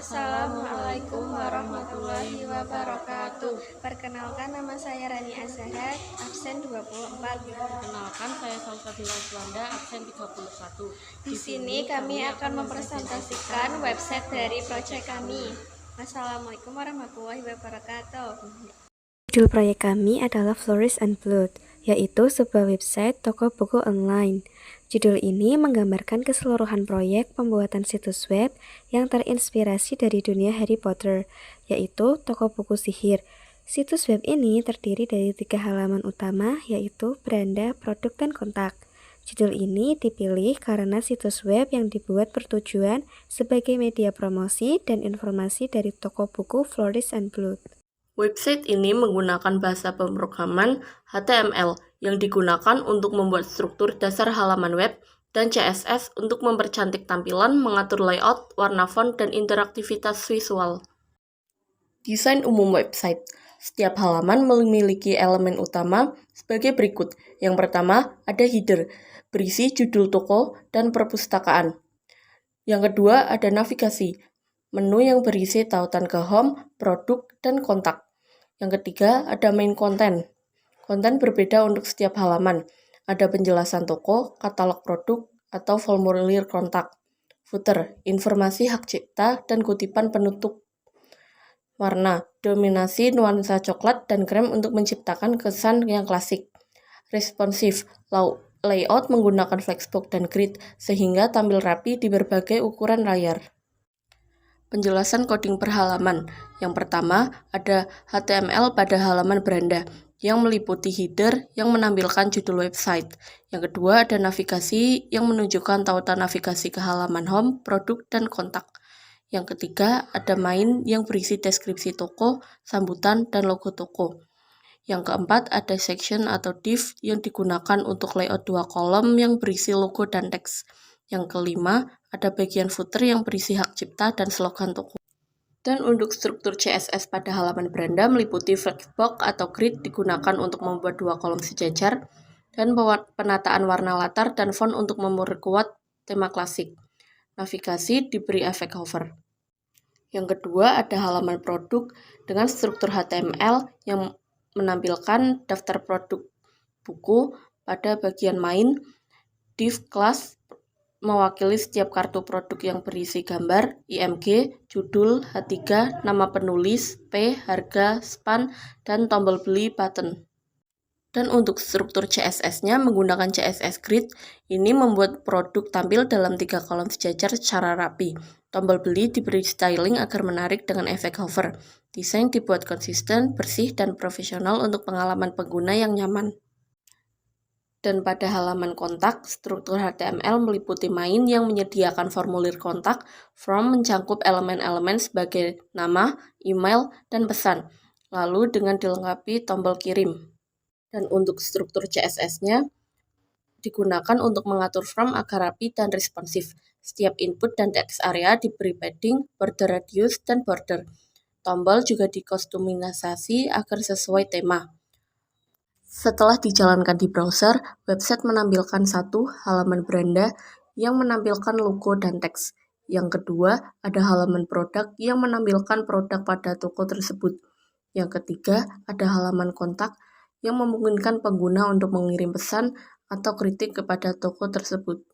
Assalamualaikum warahmatullahi wabarakatuh. Perkenalkan, nama saya Rani Azahar, absen 24. Perkenalkan, saya Salsabila Juanda, absen 31. Di sini kami akan mempresentasikan website dari proyek kami. Assalamualaikum warahmatullahi wabarakatuh. Judul proyek kami adalah Flourish and Blood, yaitu sebuah website toko buku online. Judul ini menggambarkan keseluruhan proyek pembuatan situs web yang terinspirasi dari dunia Harry Potter, yaitu toko buku sihir. Situs web ini terdiri dari 3 halaman utama, yaitu beranda, produk, dan kontak. Judul ini dipilih karena situs web yang dibuat bertujuan sebagai media promosi dan informasi dari toko buku Flourish and Blood. Website ini menggunakan bahasa pemrograman HTML yang digunakan untuk membuat struktur dasar halaman web dan CSS untuk mempercantik tampilan, mengatur layout, warna font, dan interaktivitas visual. Desain umum website. Setiap halaman memiliki elemen utama sebagai berikut. Yang pertama, ada header, berisi judul toko dan perpustakaan. Yang kedua, ada navigasi, menu yang berisi tautan ke home, produk, dan kontak. Yang ketiga, ada main content. Konten berbeda untuk setiap halaman. Ada penjelasan toko, katalog produk, atau formulir kontak. Footer, informasi hak cipta dan kutipan penutup. Warna, dominasi nuansa coklat dan krem untuk menciptakan kesan yang klasik. Responsive, layout menggunakan flexbox dan grid sehingga tampil rapi di berbagai ukuran layar. Penjelasan coding per halaman. Yang pertama, ada HTML pada halaman beranda yang meliputi header yang menampilkan judul website. Yang kedua, ada navigasi yang menunjukkan tautan navigasi ke halaman home, produk, dan kontak. Yang ketiga, ada main yang berisi deskripsi toko, sambutan, dan logo toko. Yang keempat, ada section atau div yang digunakan untuk layout 2 kolom yang berisi logo dan teks. Yang kelima, ada bagian footer yang berisi hak cipta dan slogan toko. Dan untuk struktur CSS pada halaman beranda meliputi flexbox atau grid digunakan untuk membuat 2 kolom sejajar, dan penataan warna latar dan font untuk memperkuat tema klasik. Navigasi diberi efek hover. Yang kedua, ada halaman produk dengan struktur HTML yang menampilkan daftar produk buku pada bagian main, div class mewakili setiap kartu produk yang berisi gambar, IMG, judul, H3, nama penulis, P, harga, span, dan tombol beli button. Dan untuk struktur CSS-nya menggunakan CSS grid, ini membuat produk tampil dalam 3 kolom sejajar secara rapi. Tombol beli diberi styling agar menarik dengan efek hover. Desain dibuat konsisten, bersih, dan profesional untuk pengalaman pengguna yang nyaman. Dan pada halaman kontak, struktur HTML meliputi main yang menyediakan formulir kontak, from mencangkup elemen-elemen sebagai nama, email, dan pesan, lalu dengan dilengkapi tombol kirim. Dan untuk struktur CSS-nya digunakan untuk mengatur from agar rapi dan responsif. Setiap input dan text area diberi padding, border radius, dan border. Tombol juga dikostumisasi agar sesuai tema. Setelah dijalankan di browser, website menampilkan 1 halaman beranda yang menampilkan logo dan teks. Yang kedua, ada halaman produk yang menampilkan produk pada toko tersebut. Yang ketiga, ada halaman kontak yang memungkinkan pengguna untuk mengirim pesan atau kritik kepada toko tersebut.